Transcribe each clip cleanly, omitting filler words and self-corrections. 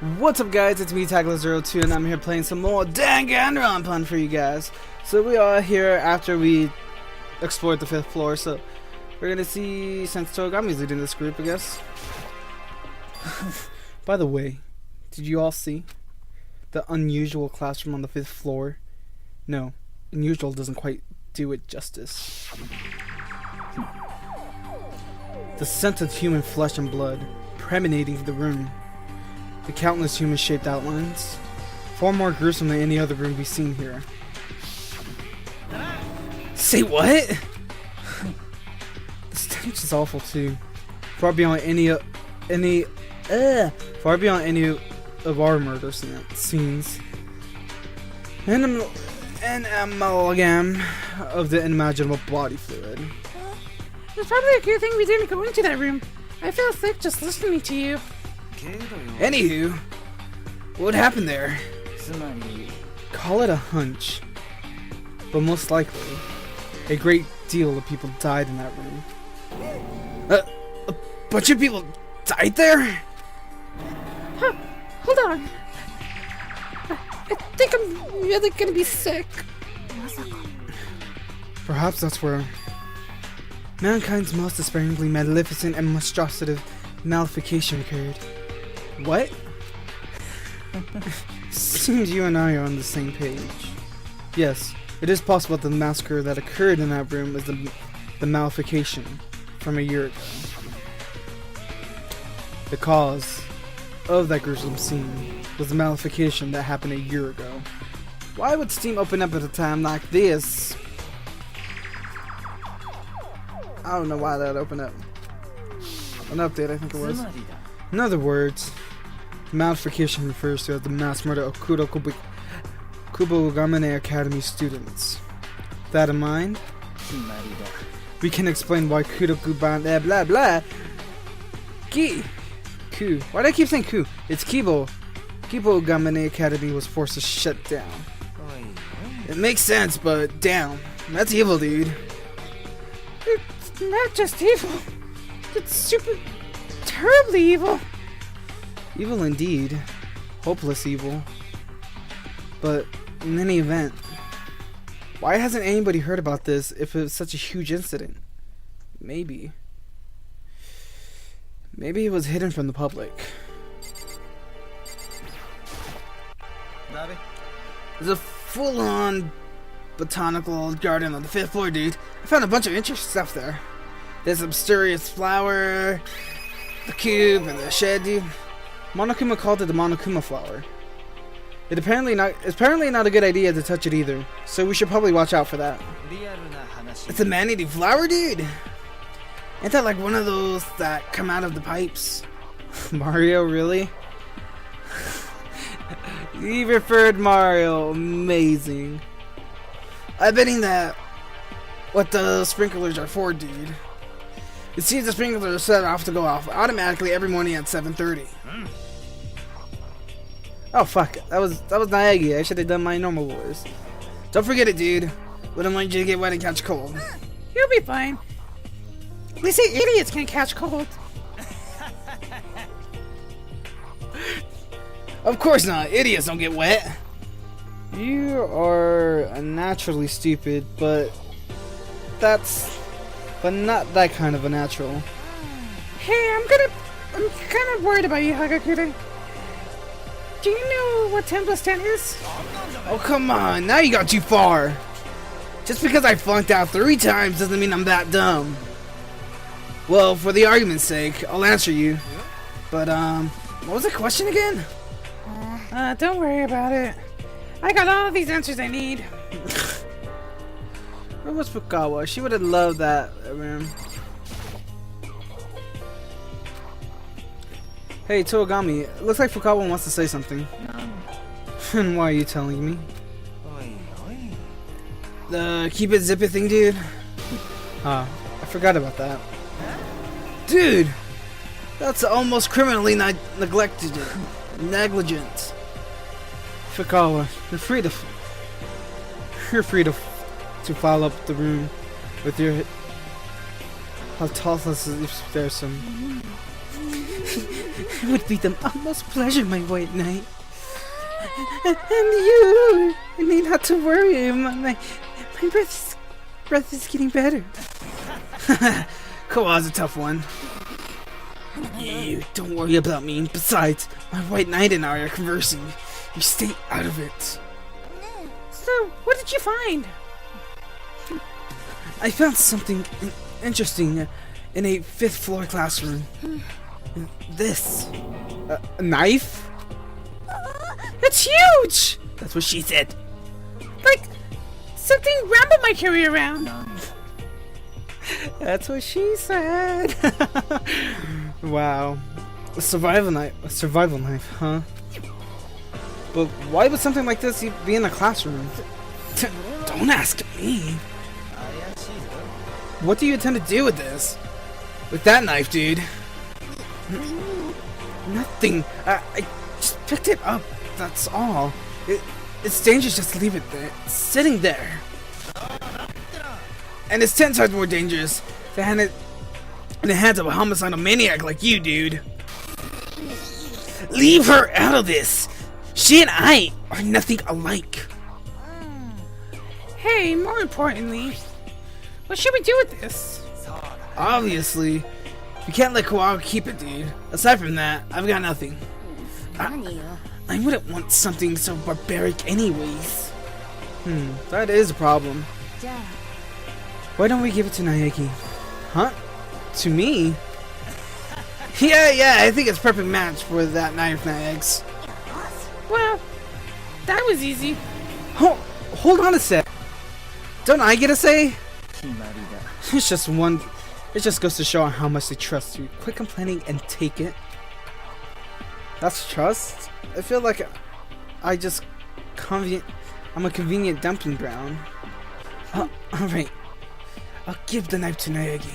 What's up guys, it's me Tackler02 and I'm here playing some more Danganronpa for you guys. So we are here after we explored the 5th floor, so we're gonna see since Togami's leading this group, I guess. By the way, did you all see the unusual classroom on the 5th floor? No, unusual doesn't quite do it justice. The scent of human flesh and blood permeating the room. The countless human-shaped outlines, far more gruesome than any other room we've seen here. Say what? The stench is awful too, far beyond any of our murder scenes. An amalgam of the unimaginable body fluid. It's probably a good thing we didn't go into that room. I feel sick just listening to you. Anywho, what happened there? Call it a hunch, but most likely, a great deal of people died in that room. A bunch of people died there? Huh, hold on. I think I'm really gonna be sick. Perhaps that's where mankind's most despairingly maleficent and monstrosity malefication occurred. What? Seems you and I are on the same page. Yes, it is possible that the massacre that occurred in that room is the malefication from a year ago. The cause of that gruesome scene was the malefication that happened a year ago. Why would Steam open up at a time like this? I don't know why that opened up. An update, I think it was. In other words, malefication refers to as the mass murder of Kubogamane Academy students. With that in mind, we can explain why Kudokuban blah blah Ku. Why do I keep saying Ku? It's Kubogamane Academy was forced to shut down. It makes sense, but damn, that's evil, dude. It's not just evil. It's super terribly evil. Evil indeed. Hopeless evil. But in any event, why hasn't anybody heard about this if it was such a huge incident? Maybe it was hidden from the public. There's a full-on botanical garden on the 5th floor, dude. I found a bunch of interesting stuff there. There's a mysterious flower, the cube, and the shed, dude. Monokuma called it the Monokuma flower. It's apparently not a good idea to touch it either, so we should probably watch out for that. It's a man-eating flower, dude! Ain't that like one of those that come out of the pipes? Mario, really? You referred Mario, amazing. I'm betting that what the sprinklers are for, dude. It seems the sprinklers are set off to go off automatically every morning at 7:30. Oh fuck, that was Naegi. I should have done my normal voice. Don't forget it, dude. Wouldn't want you to get wet and catch cold. You'll be fine. They say idiots can't catch cold. Of course not. Idiots don't get wet. You are naturally stupid, but not that kind of a natural. Hey, I'm kind of worried about you, Hagakure. Do you know what 10 plus 10 is? Oh, come on. Now you got too far. Just because I flunked out 3 times doesn't mean I'm that dumb. Well, for the argument's sake, I'll answer you. But, what was the question again? Don't worry about it. I got all of these answers I need. Where was Fukawa? She would have loved that room. Hey, Togami, it looks like Fukawa wants to say something. And why are you telling me? The keep it zip it thing, dude? I forgot about that. Dude! That's almost criminally negligent. Fukawa, you're free to file up the room with your How tall is if there's some It would be the utmost pleasure, my white knight. And you need not to worry. My breath is getting better. Kawa's a tough one. You don't worry about me. Besides, my white knight and I are conversing. You stay out of it. So, what did you find? I found something interesting in a 5th floor classroom. This. A knife? It's huge! That's what she said. Like, something Rambo might carry around. That's what she said. Wow. A survival knife, huh? But why would something like this be in a classroom? Don't ask me. What do you intend to do with this? With that knife, dude? Nothing. I just picked it up. That's all. It's dangerous just to leave it there. It's sitting there. And it's 10 times more dangerous to hand it in the hands of a homicidal maniac like you, dude. Leave her out of this. She and I are nothing alike. Hey, more importantly, what should we do with this? Obviously, you can't let Kawawa keep it, dude. Aside from that, I've got nothing. I wouldn't want something so barbaric anyways. That is a problem. Why don't we give it to Naegi? Huh? To me? Yeah, I think it's a perfect match for that knife, Naegs. Well, that was easy. Hold on a sec. Don't I get a say? It's just one. It just goes to show how much they trust you. Quit complaining and take it. That's trust? I feel like I'm a convenient dumping ground. Alright. I'll give the knife to Naegi.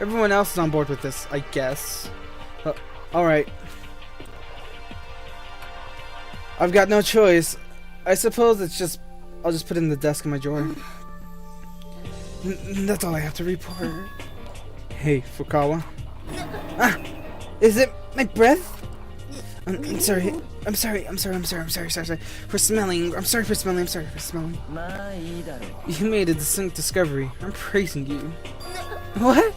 Everyone else is on board with this, I guess. Alright. I've got no choice. I suppose I'll just put it in the desk in my drawer. That's all I have to report. Hey, Fukawa. Is it my breath? I'm sorry. I'm sorry for smelling. I'm sorry for smelling. You made a distinct discovery. I'm praising you. What?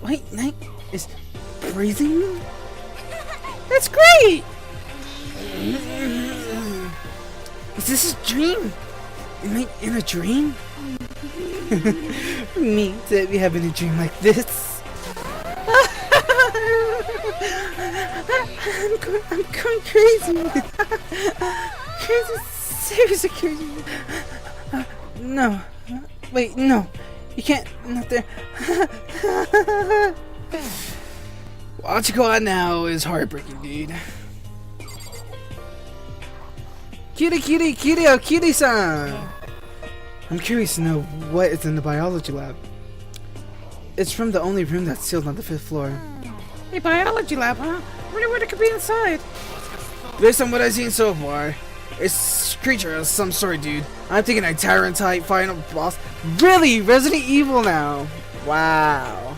White Knight is praising me? That's great! Is this a dream? Am I in a dream? Me to be having a dream like this. I'm going crazy. Seriously crazy. No. Wait, no. You can't. Not there. Watch go on now is heartbreaking, dude. Kiri-san! I'm curious to know what is in the biology lab. It's from the only room that's sealed on the 5th floor. A biology lab, huh? I wonder what it could be inside. Based on what I've seen so far, it's a creature of some sort, dude. I'm thinking a tyrant-type final boss. Really? Resident Evil now? Wow.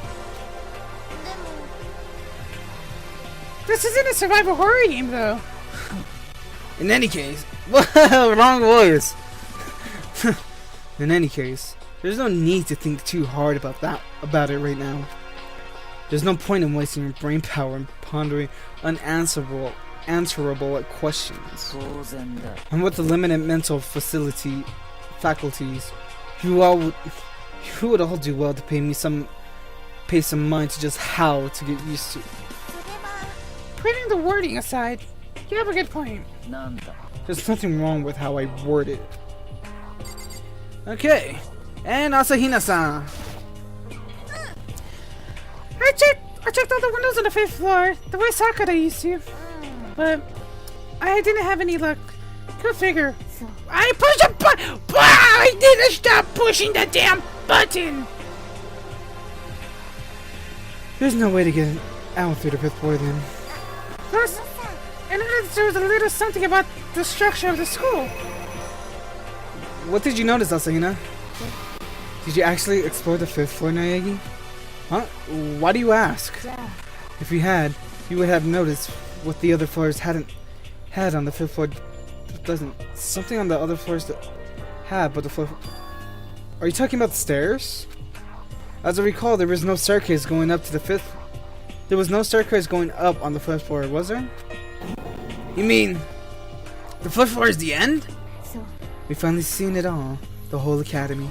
This isn't a survival horror game, though. In any case, wrong voice. In any case, there's no need to think too hard about it right now. There's no point in wasting your brain power and pondering unanswerable questions. And with the limited mental faculties, you would all do well to pay some mind to just how to get used to. Putting the wording aside, you have a good point. There's nothing wrong with how I word it. Okay, and Asahina-san. I checked all the windows on the 5th floor, the way Sakura used to. But I didn't have any luck. Go figure. I pushed a button! I didn't stop pushing the damn button! There's no way to get out through the 5th floor then. Plus, I noticed there was a little something about the structure of the school. What did you notice, Asahina? Did you actually explore the 5th floor, Naegi? Huh? Why do you ask? If you had, you would have noticed what the other floors hadn't had on the 5th floor. Doesn't. Something on the other floors that had, but the floor... Are you talking about the stairs? As I recall, there was no staircase going up to the 5th. There was no staircase going up on the 5th floor, was there? You mean the 5th floor is the end? We've finally seen it all. The whole academy.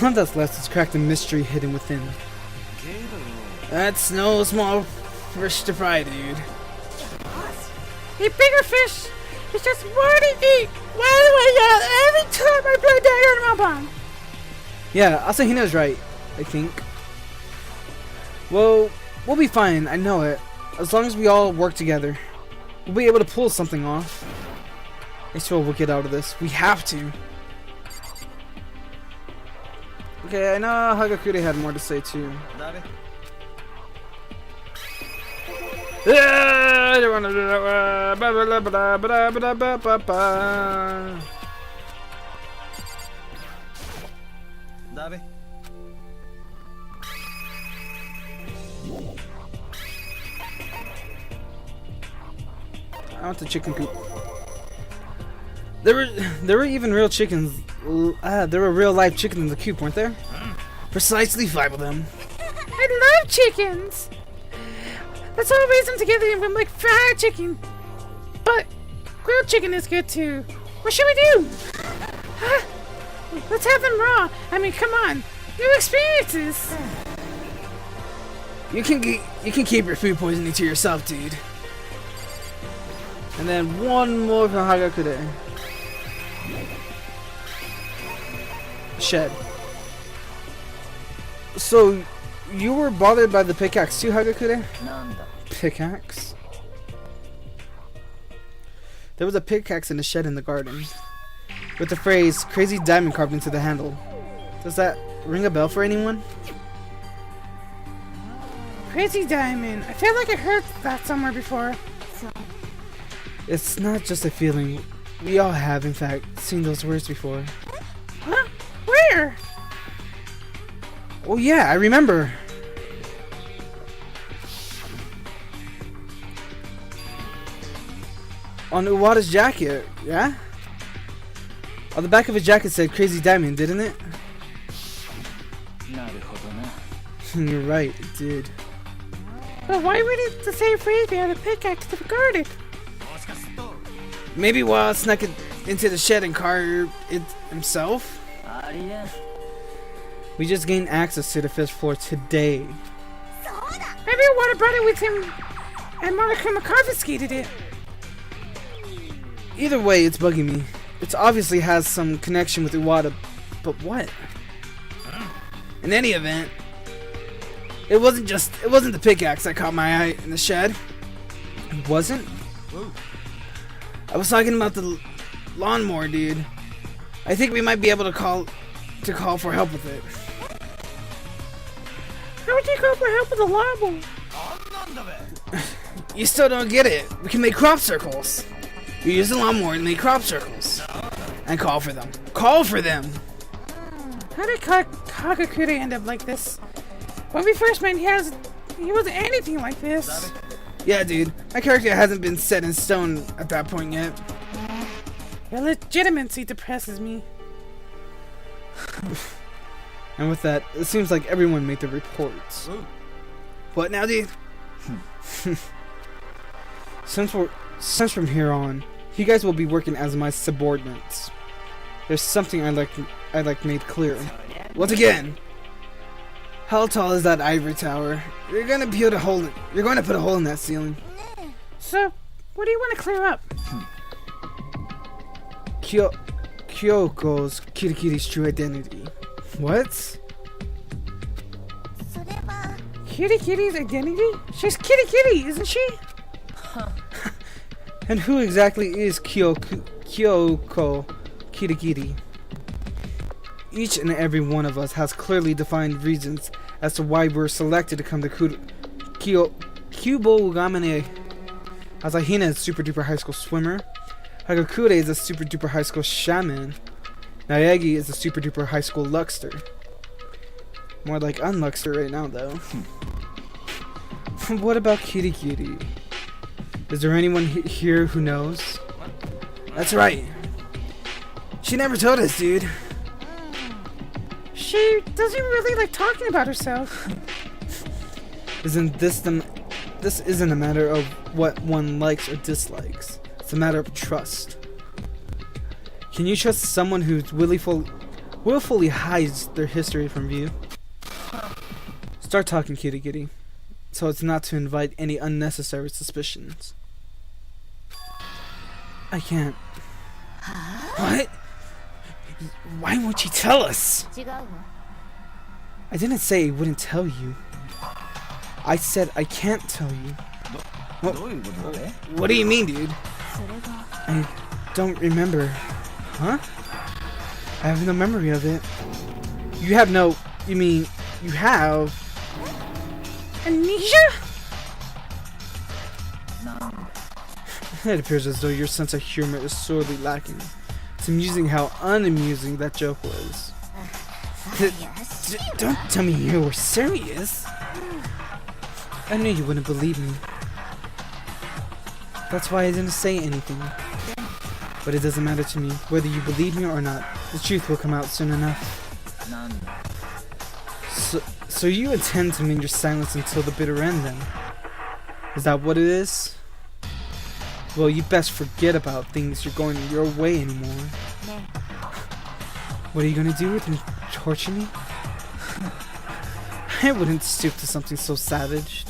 All that's left is cracked and mystery hidden within. That's no small fish to fry, dude. A bigger fish! It's just more to eat! Why do I yell every time I play Danganronpa? Yeah, Asahina's right, I think. Well, we'll be fine, I know it. As long as we all work together, we'll be able to pull something off. I swear we'll get out of this. We have to. Okay, I know Hagakure had more to say too. I don't wanna do that. I want the chicken coop. There were even real chickens. There were real live chickens in the coop, weren't there? Precisely 5 of them. I love chickens! Let's all raise them together and make fried chicken. But grilled chicken is good too. What should we do? Huh? Let's have them raw. I mean, come on. New experiences. You can keep your food poisoning to yourself, dude. And then one more from Hagakure. Shed. So, you were bothered by the pickaxe too, Hagakure? Pickaxe? There was a pickaxe in the shed in the garden, with the phrase, "Crazy Diamond" carved into the handle. Does that ring a bell for anyone? Crazy Diamond. I feel like I heard that somewhere before. It's not just a feeling. We all have, in fact, seen those words before. Huh? Where? Oh yeah, I remember. On Uwata's jacket, yeah? On the back of his jacket said Crazy Diamond, didn't it? You're right, it did. But why would it the same phrase be on the pickaxe to guard it? Maybe Wild snuck it into the shed and carved it himself? We just gained access to the 5th floor today. Maybe Wada brought it with him and Monokuma confiscated it. Either way, it's bugging me. It obviously has some connection with Iwata, but what? In any event, it wasn't the pickaxe that caught my eye in the shed. It wasn't? I was talking about the lawnmower, dude. I think we might be able to call for help with it. How would you call for help with a lawnmower? You still don't get it. We can make crop circles. We use the lawnmower to make crop circles. And call for them. Call for them! How did Hagakure end up like this? When we first met, he wasn't anything like this. Yeah, dude. My character hasn't been set in stone at that point yet. Your legitimacy depresses me. And with that, it seems like everyone made their reports. What now, dude? Since from here on, you guys will be working as my subordinates. There's something I'd like made clear. Once again, how tall is that ivory tower? You're gonna put a hole in that ceiling. So, what do you want to clear up? Kyoko's Kirigiri's true identity. What? Kirigiri's identity? She's Kirigiri, isn't she? And who exactly is Kyoko Kirigiri? Each and every one of us has clearly defined reasons as to why we're selected to come to Kyubo Ugamane. Asahina is a super duper high school swimmer. Hagakure is a super duper high school shaman. Naegi is a super duper high school luckster. More like Unluxer right now, though. What about Kirigiri? Is there anyone here who knows? That's right. She never told us, dude. She doesn't really like talking about herself. This isn't a matter of what one likes or dislikes. It's a matter of trust. Can you trust someone who willfully hides their history from view? Start talking, Kirigiri, so it's not to invite any unnecessary suspicions. I can't. What? Why won't you tell us? I didn't say I wouldn't tell you. I said I can't tell you. What do you mean, dude? I don't remember. Huh? I have no memory of it. You mean, you have... Amnesia? It appears as though your sense of humor is sorely lacking. It's amusing how unamusing that joke was. Don't tell me you were serious. I knew you wouldn't believe me. That's why I didn't say anything. But it doesn't matter to me. Whether you believe me or not, the truth will come out soon enough. So you intend to maintain your silence until the bitter end, then? Is that what it is? Well, you best forget about things you're going your way anymore. What are you gonna do with me? Torture me? I wouldn't stoop to something so savage.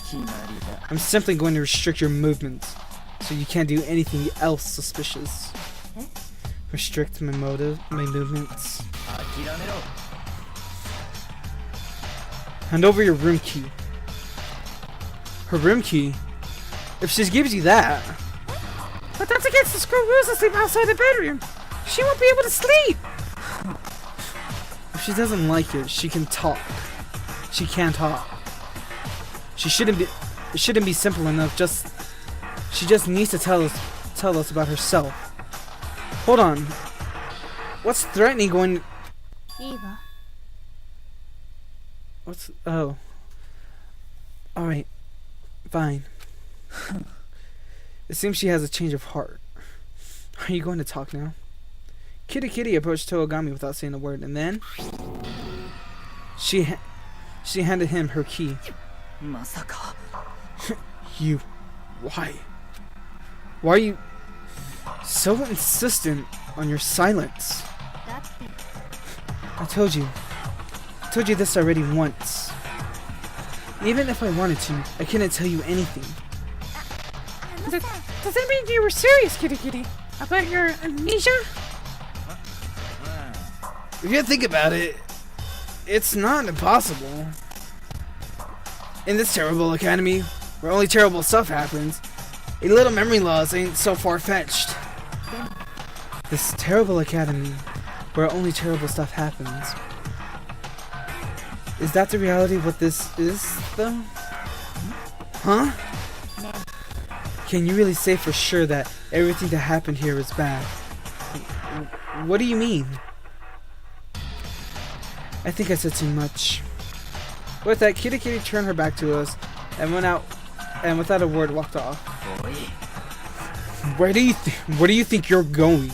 I'm simply going to restrict your movements, so you can't do anything else suspicious. Restrict my movements. Hand over your room key. Her room key? If she gives you that... But that's against the school rules to sleep outside the bedroom. She won't be able to sleep. If she doesn't like it, she can talk. She can't talk. It shouldn't be simple enough. She just needs to tell us about herself. Hold on. What's threatening going... What's... Oh. Alright. Fine. It seems she has a change of heart. Are you going to talk now? Kirigiri approached Toogami without saying a word, and then... She handed him her key. You... Why? Why are you so insistent on your silence? I told you this already once. Even if I wanted to, I couldn't tell you anything. Does that mean you were serious, Kirigiri? About your amnesia? If you think about it, it's not impossible. In this terrible academy, where only terrible stuff happens, a little memory loss ain't so far-fetched. This terrible academy, where only terrible stuff happens. Is that the reality of what this is, though? Huh? Can you really say for sure that everything that happened here is bad? What do you mean? I think I said too much. With that, Kirigiri turned her back to us and went out, and without a word walked off. Where do you think you're going?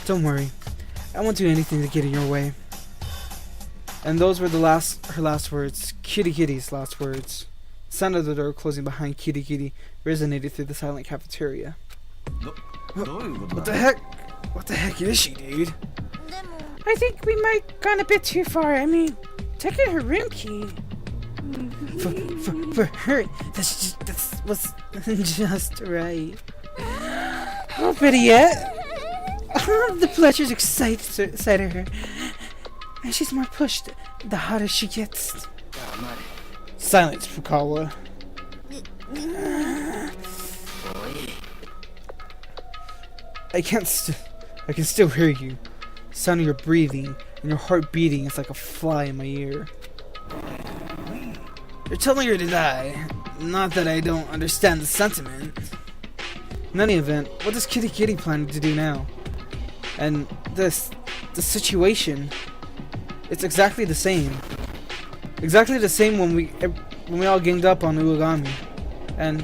Don't worry, I won't do anything to get in your way. And those were her last words, Kirigiri's last words. The sound of the door closing behind Kirigiri resonated through the silent cafeteria. What the heck? What the heck is she, dude? I think we might have gone a bit too far. I mean, taking her room key. For her, that's what's just right. Oh, better yet, The pleasures excite her. And she's more pushed the harder she gets. Silence, Fukawa. I can still hear you. The sound of your breathing and your heart beating is like a fly in my ear. You're telling her to die. Not that I don't understand the sentiment. In any event, what does Kirigiri plan to do now? And the situation, it's exactly the same. Exactly the same when we all ganged up on Uogami. And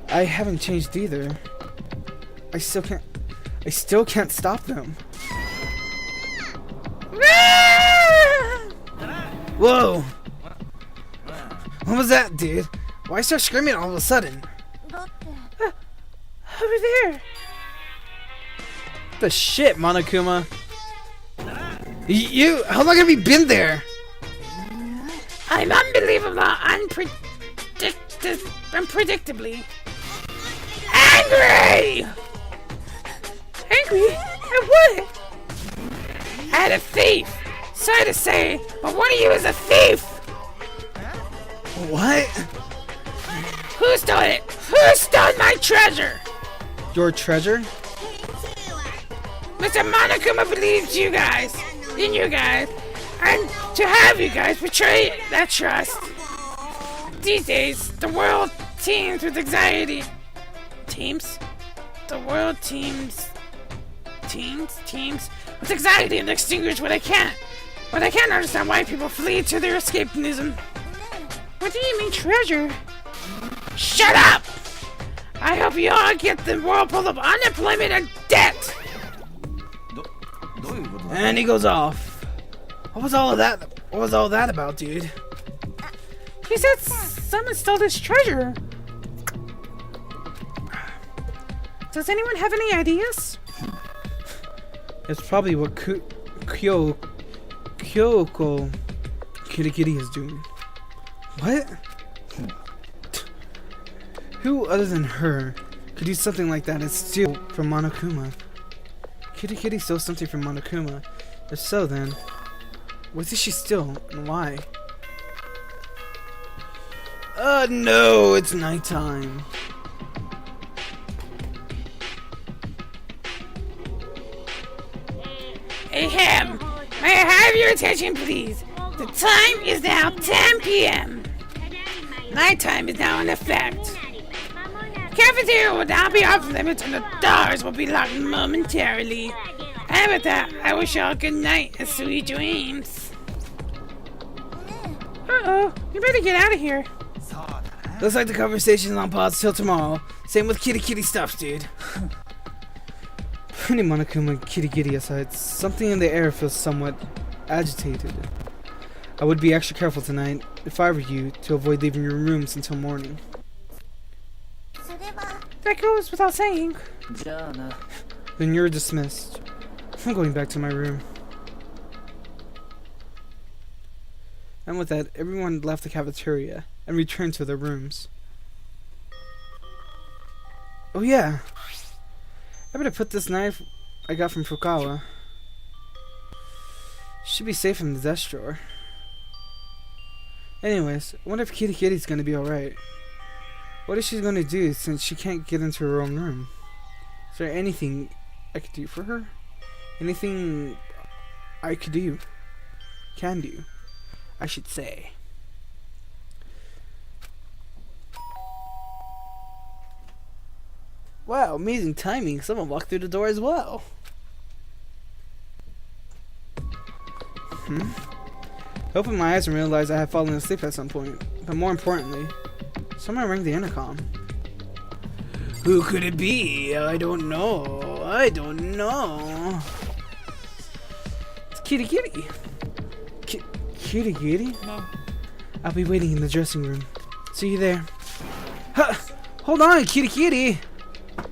I haven't changed either. I still can't stop them. Whoa! What was that, dude? Why start screaming all of a sudden? Over there. What the shit, Monokuma? You? How long have you been there? I'm unbelievable, unpredictably angry! Angry? At what? At a thief! Sorry to say, but one of you is a thief! What? Who stole it? Who stole my treasure? Your treasure? Mr. Monokuma believes you guys, in you guys, and to have you guys betray that trust. These days, the world teems with anxiety. Teams? The world teems with anxiety and extinguish what I can't. But I can't understand why people flee to their escapism. What do you mean treasure? Shut up! I hope you all get the whirlpool of unemployment and debt! And he goes off. What was all that about, dude? He said someone stole his treasure. Does anyone have any ideas? It's probably what Kyoko Kirigiri is doing. What? Who other than her could do something like that and steal from Monokuma? Kirigiri stole something from Monokuma. If so, then what did she steal and why? No, it's nighttime. Ahem! May I have your attention, please? The time is now 10 p.m. Nighttime is now in effect. Cafeteria will now be off limits and the doors will be locked momentarily. And with that, I wish you all good night and sweet dreams. Uh-oh, you better get out of here. Looks like the conversation's on pause till tomorrow. Same with kitty stuff, dude. Putting Monokuma and Kirigiri aside, something in the air feels somewhat agitated. I would be extra careful tonight, if I were you, to avoid leaving your rooms until morning. That goes without saying. Then you're dismissed. I'm going back to my room. And with that, everyone left the cafeteria and returned to their rooms. Oh yeah, I better put this knife I got from Fukawa. Should be safe in the desk drawer. Anyways, I wonder if Kirigiri's gonna be alright. What is she gonna do since she can't get into her own room? Is there anything I could do for her? Anything I could do? Can do, I should say. Wow, amazing timing. Someone walked through the door as well. I opened my eyes and realized I had fallen asleep at some point. But more importantly, someone rang the intercom. Who could it be? I don't know. It's Kirigiri. Kirigiri? I'll be waiting in the dressing room. See you there. Hold on, Kirigiri!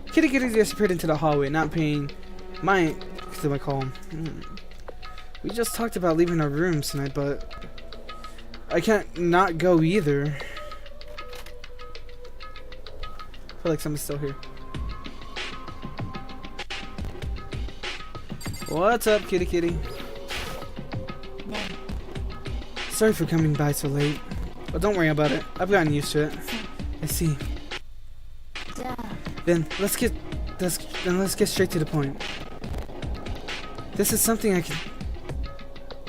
Kirigiri disappeared into the hallway, not paying mind to my call. We just talked about leaving our rooms tonight, but I can't not go either. I feel like someone's still here. What's up, Kitty? Sorry for coming by so late, but don't worry about it. I've gotten used to it. I see. Then let's get straight to the point. This is something I can.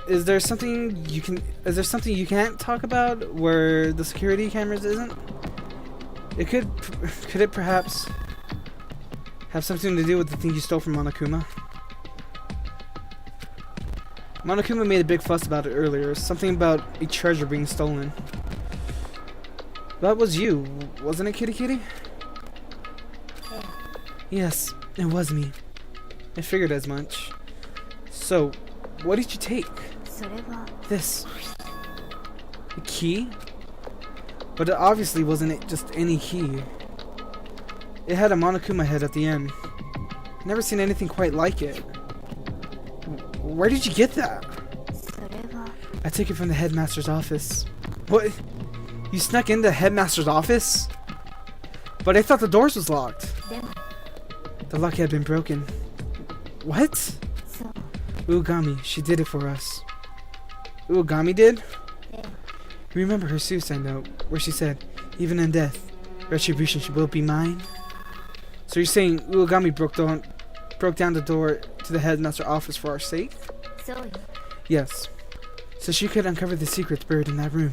Is there something you can't talk about where the security cameras isn't? It could it perhaps have something to do with the thing you stole from Monokuma? Monokuma made a big fuss about it earlier. Something about a treasure being stolen. That was you, wasn't it, Kirigiri? Yes, it was me. I figured as much. So, what did you take? This. A key? But it obviously wasn't just any key. It had a Monokuma head at the end. Never seen anything quite like it. Where did you get that? I took it from the headmaster's office. What? You snuck into the headmaster's office? But I thought the doors was locked. The lock had been broken. What? Uogami, she did it for us. Uogami did? You remember her suicide note, where she said, even in death, retribution will be mine? So you're saying Uogami broke down the door to the headmaster's office for our sake? Yes. So she could uncover the secrets buried in that room.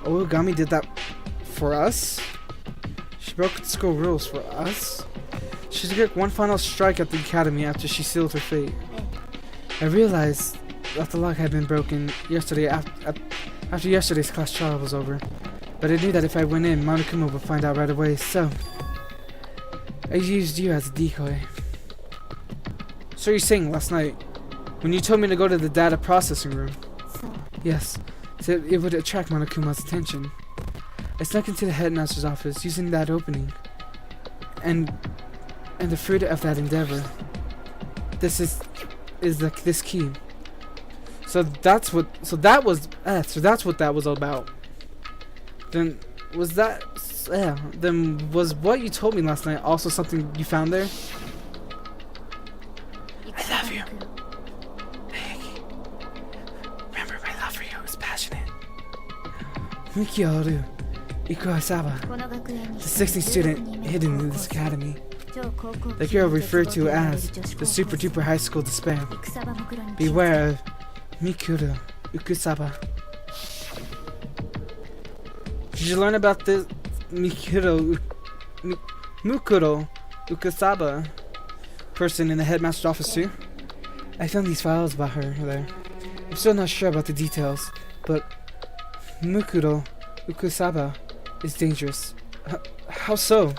Uogami did that for us? She broke the school rules for us? She took one final strike at the academy after she sealed her fate. I realized that the lock had been broken yesterday after yesterday's class trial was over. But I knew that if I went in, Monokuma would find out right away, so I used you as a decoy. So you're saying last night, when you told me to go to the data processing room? Yes, so it would attract Monokuma's attention. I snuck into the headmaster's office using that opening. And the fruit of that endeavor. This is this key. So that's what that was all about. Then was what you told me last night also something you found there? I love you. Hey, remember my love for you is passionate. Mikioru Ikuasaba, the 16th student hidden in this academy. The girl referred to as the super duper high school despair. Beware of Mikuro Ukusaba. Did you learn about this Mukuro Ukusaba person in the headmaster's office too? I found these files about her there. I'm still not sure about the details, but Mukuro Ukusaba is dangerous. How so?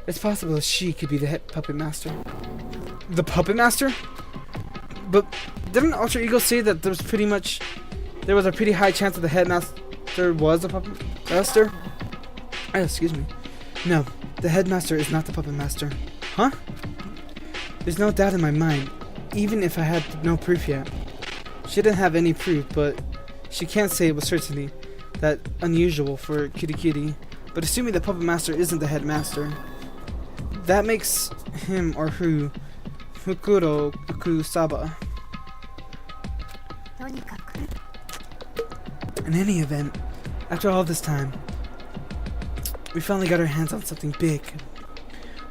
It's possible that she could be the head puppet master. The puppet master? But didn't Alter Ego say that there was a pretty high chance that the headmaster was a puppet master? Excuse me. No, the headmaster is not the puppet master. Huh? There's no doubt in my mind, even if I had no proof yet. She didn't have any proof, but she can't say with certainty that unusual for Kirigiri. But assuming the puppet master isn't the headmaster, that makes him or her Mukuro Ukusaba. In any event, after all this time, we finally got our hands on something big.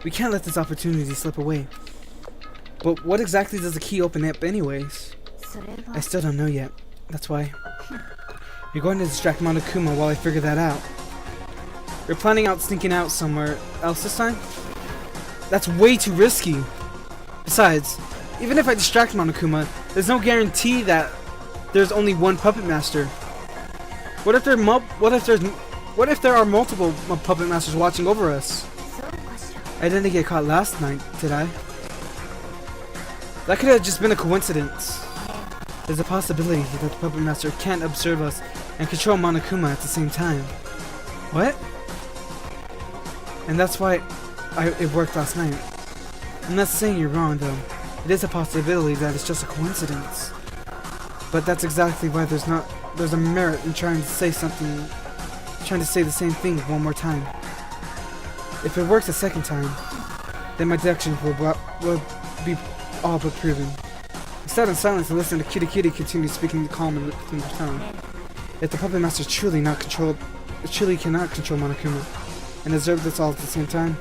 We can't let this opportunity slip away. But what exactly does the key open up anyways? I still don't know yet. That's why you're going to distract Monokuma while I figure that out. You're planning out sneaking out somewhere else this time? That's way too risky. Besides, even if I distract Monokuma, there's no guarantee that there's only one puppet master. What if there are multiple puppet masters watching over us? I didn't get caught last night, did I? That could have just been a coincidence. There's a possibility that the puppet master can't observe us and control Monokuma at the same time. What? And that's why it worked last night. I'm not saying you're wrong though. It is a possibility that it's just a coincidence. But that's exactly why there's a merit in trying to say the same thing one more time. If it works a second time, then my deduction will be all but proven. I sat in silence and listened to Kirigiri continue speaking calm and clean tone. If the puppet master truly cannot control Monokuma and observe this all at the same time,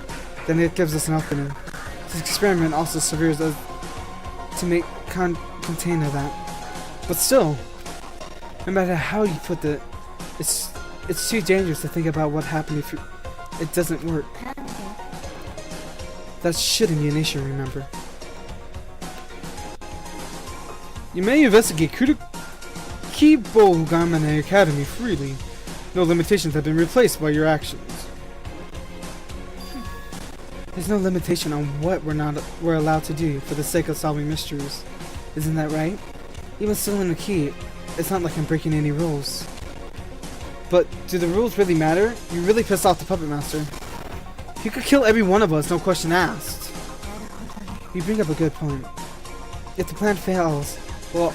then it gives us an opening. This experiment also serves as to make contain of that. But still, no matter how you put it, it's too dangerous to think about what happened if it doesn't work. That shouldn't be an issue, remember. You may investigate Kibogamane Academy freely. No limitations have been replaced by your actions. There's no limitation on what we're allowed to do for the sake of solving mysteries. Isn't that right? Even stealing the key, it's not like I'm breaking any rules. But do the rules really matter? You really pissed off the Puppet Master. He could kill every one of us, no question asked. You bring up a good point. If the plan fails, we'll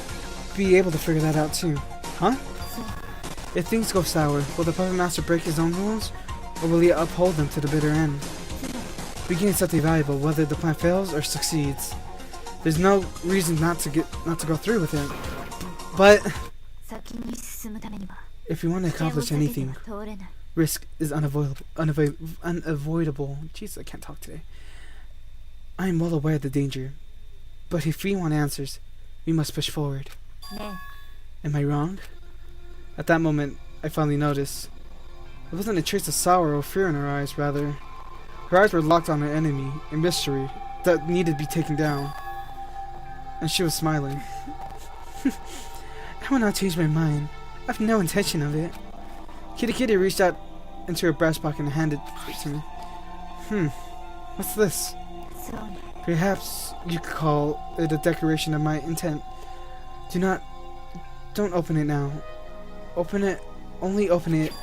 be able to figure that out too. Huh? If things go sour, will the Puppet Master break his own rules? Or will he uphold them to the bitter end? We gain something valuable whether the plan fails or succeeds. There's no reason not to go through with it. But if you want to accomplish anything, risk is unavoidable. Jeez, I can't talk today. I am well aware of the danger, but if we want answers, we must push forward. Am I wrong? At that moment, I finally noticed. It wasn't a trace of sorrow or fear in her eyes, rather. Her eyes were locked on an enemy, a mystery, that needed to be taken down. And she was smiling. I will not change my mind. I have no intention of it. Kirigiri reached out into her breast pocket and handed it to me. What's this? Perhaps you could call it a declaration of my intent. Don't open it now. Only open it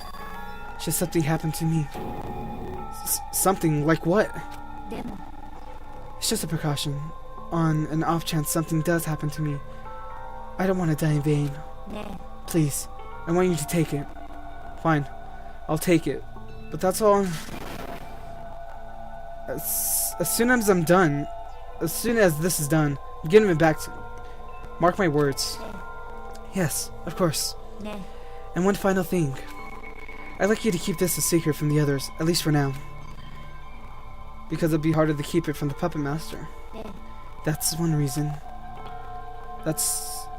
should something happen to me. Something like what? It's just a precaution. On an off chance something does happen to me. I don't want to die in vain. Please, I want you to take it. Fine, I'll take it. But that's all. As soon as I'm done, as soon as this is done, I'm giving it back to you. Mark my words. Yes, of course. And one final thing. I'd like you to keep this a secret from the others, at least for now. Because it'd be harder to keep it from the Puppet Master. That's one reason.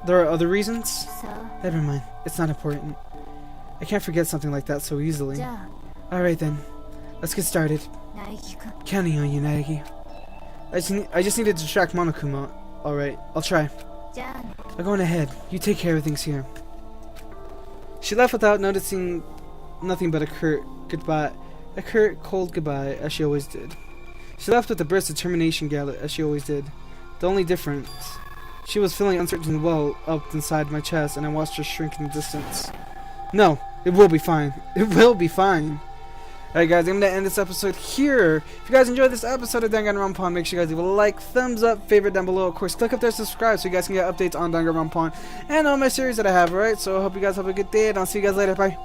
There are other reasons? Never mind, it's not important. I can't forget something like that so easily. Alright then, let's get started. Counting on you, Narigi. I just need to distract Monokuma. Alright, I'll try. I'm going ahead. You take care of things here. She left without noticing nothing but a curt goodbye. A curt, cold goodbye, as she always did. She left with a burst of determination gallop, as she always did. The only difference, she was feeling uncertain well up inside my chest, and I watched her shrink in the distance. No, it will be fine. It will be fine. Alright guys, I'm going to end this episode here. If you guys enjoyed this episode of Danganronpa, make sure you guys leave a like, thumbs up, favorite down below. Of course, click up there, subscribe so you guys can get updates on Danganronpa and all my series that I have, alright? So I hope you guys have a good day, and I'll see you guys later. Bye.